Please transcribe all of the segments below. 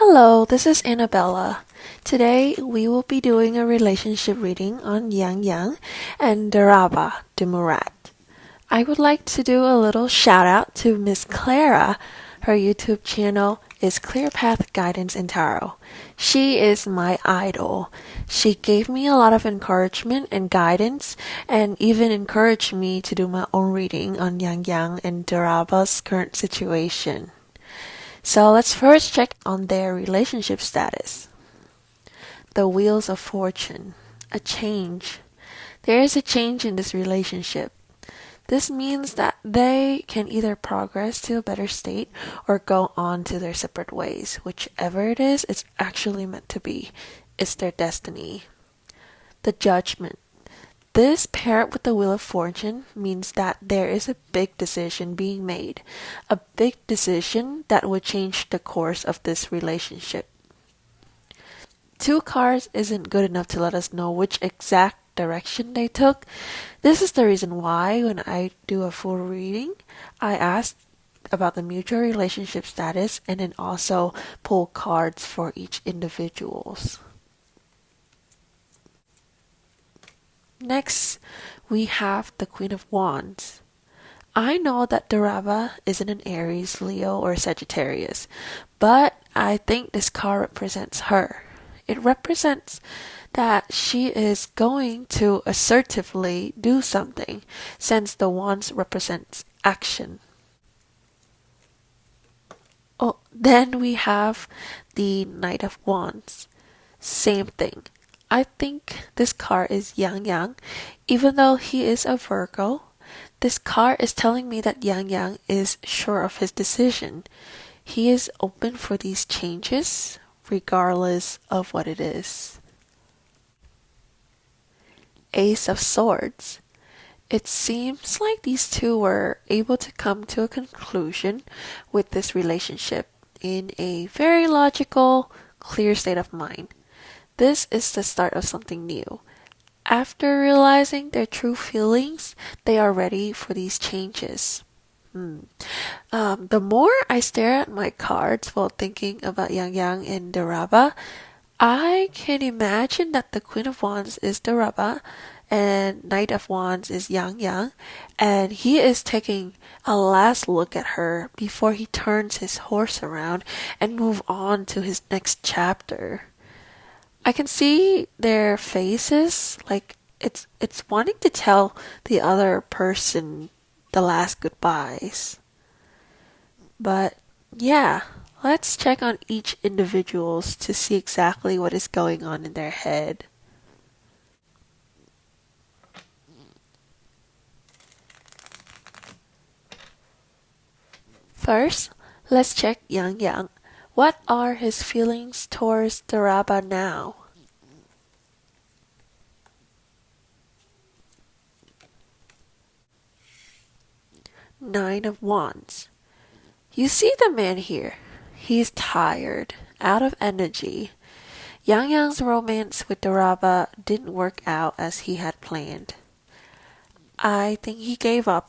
Hello, this is Annabella. Today we will be doing a relationship reading on Yang and Dilraba Dilmurat. I would like to do a little shout out to Miss Clara. Her YouTube channel is Clear Path Guidance and Tarot. She is my idol. She gave me a lot of encouragement and guidance and even encouraged me to do my own reading on Yang and Dilraba's current situation. So let's first check on their relationship status. The Wheels of Fortune. A change. There is a change in this relationship. This means that they can either progress to a better state or go on to their separate ways. Whichever it is, it's actually meant to be. It's their destiny. The Judgment. This paired with the Wheel of Fortune means that there is a big decision being made, a big decision that would change the course of this relationship. Two cards isn't good enough to let us know which exact direction they took. This is the reason why when I do a full reading, I ask about the mutual relationship status and then also pull cards for each individuals. Next, we have the Queen of Wands. I know that Dilraba isn't an Aries, Leo, or Sagittarius, but I think this card represents her. It represents that she is going to assertively do something, since the Wands represents action. Oh, then we have the Knight of Wands. Same thing. I think this card is Yang. Even though he is a Virgo, this card is telling me that Yang is sure of his decision. He is open for these changes, regardless of what it is. Ace of Swords. It seems like these two were able to come to a conclusion with this relationship in a very logical, clear state of mind. This is the start of something new. After realizing their true feelings, they are ready for these changes. The more I stare at my cards while thinking about Yang and Dilraba, I can imagine that the Queen of Wands is Dilraba and Knight of Wands is Yang, and he is taking a last look at her before he turns his horse around and move on to his next chapter. I can see their faces, like it's wanting to tell the other person the last goodbyes. But yeah, let's check on each individuals to see exactly what is going on in their head. First, let's check Yang. What are his feelings towards Dilraba now? Nine of Wands. You see the man here. He's tired, out of energy. Yang's romance with Dilraba didn't work out as he had planned. I think he gave up.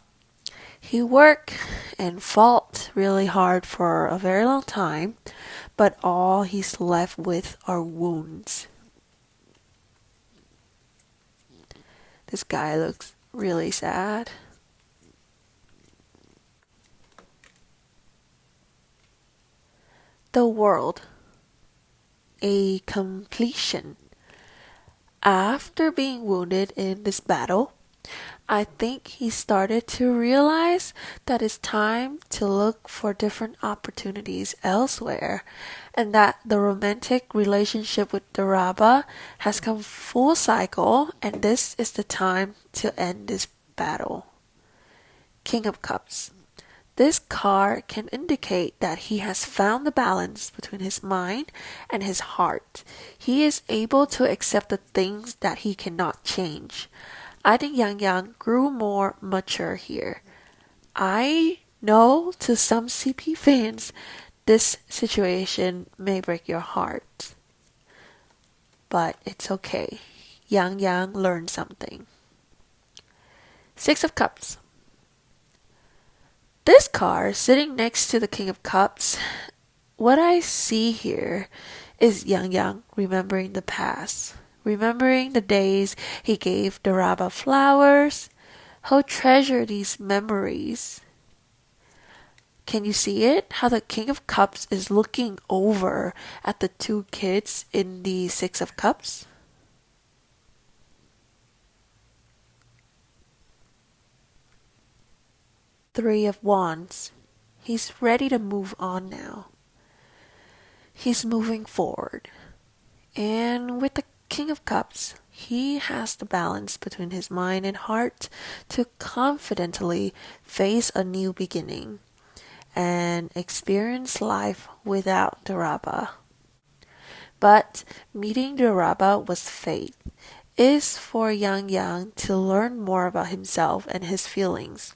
He worked and fought really hard for a very long time, but all he's left with are wounds. This guy looks really sad. The World. A completion. After being wounded in this battle, I think he started to realize that it's time to look for different opportunities elsewhere, and that the romantic relationship with Dilraba has come full cycle, and this is the time to end this battle. King of Cups. This card can indicate that he has found the balance between his mind and his heart. He is able to accept the things that he cannot change. I think Yang grew more mature here. I know to some CP fans, this situation may break your heart. But it's okay. Yang learned something. Six of Cups. This card, sitting next to the King of Cups, what I see here is Yang remembering the past, remembering the days he gave Dilraba flowers. He'll treasure these memories. Can you see it? How the King of Cups is looking over at the two kids in the Six of Cups? Three of Wands. He's ready to move on now. He's moving forward. And with the King of Cups, he has the balance between his mind and heart to confidently face a new beginning and experience life without Dilraba. But meeting Dilraba was fate. Is for Yang to learn more about himself and his feelings.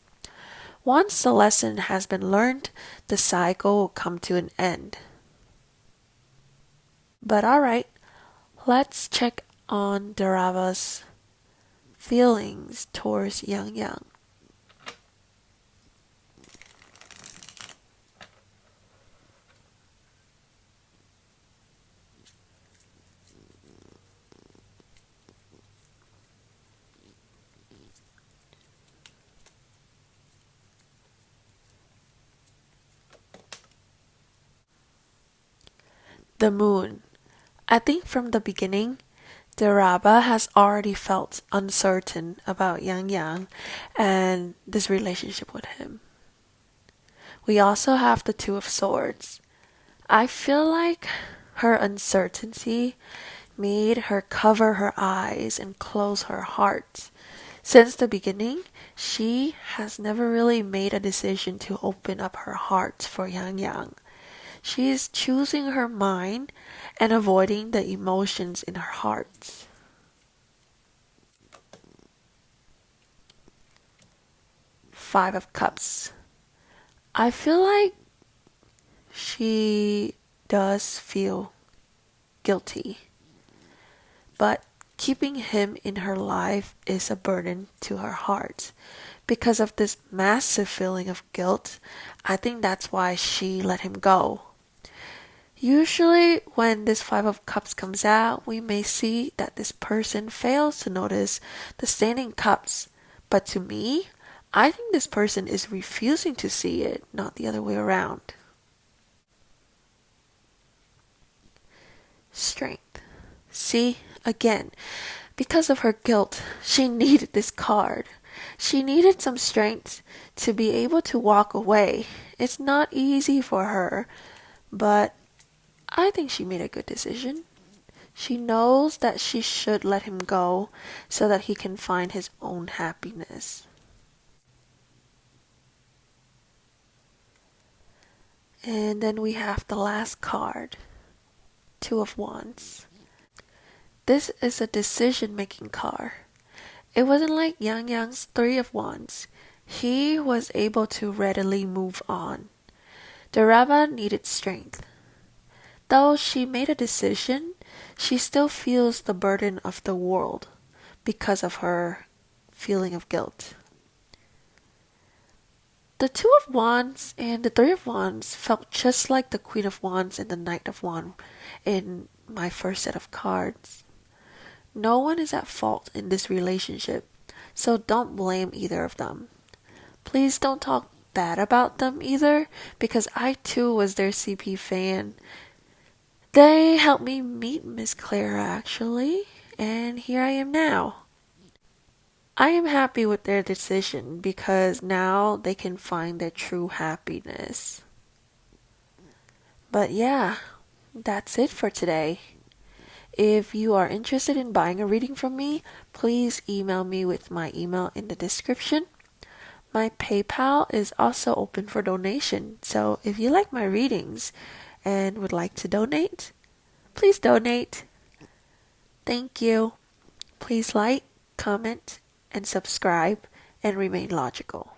Once the lesson has been learned, the cycle will come to an end. But alright, let's check on Dilraba's feelings towards Yang. The moon. I think from the beginning, Dilraba has already felt uncertain about Yang and this relationship with him. We also have the Two of Swords. I feel like her uncertainty made her cover her eyes and close her heart. Since the beginning, she has never really made a decision to open up her heart for Yang. She is choosing her mind and avoiding the emotions in her heart. Five of Cups. I feel like she does feel guilty, but keeping him in her life is a burden to her heart. Because of this massive feeling of guilt, I think that's why she let him go. Usually, when this Five of Cups comes out, we may see that this person fails to notice the standing cups. But to me, I think this person is refusing to see it, not the other way around. Strength. See, again, because of her guilt, she needed this card. She needed some strength to be able to walk away. It's not easy for her, but I think she made a good decision. She knows that she should let him go so that he can find his own happiness. And then we have the last card, Two of Wands. This is a decision-making card. It wasn't like Yang's Three of Wands. He was able to readily move on. Dilraba needed strength. Though she made a decision, she still feels the burden of the world because of her feeling of guilt. The Two of Wands and the Three of Wands felt just like the Queen of Wands and the Knight of Wands in my first set of cards. No one is at fault in this relationship, so don't blame either of them. Please don't talk bad about them either, because I too was their CP fan. They helped me meet Miss Clara actually, and here I am now. I am happy with their decision because now they can find their true happiness. But yeah, that's it for today. If you are interested in buying a reading from me, please email me with my email in the description. My PayPal is also open for donation, so if you like my readings and would like to donate, please donate. Thank you. Please like, comment, and subscribe, and remain logical.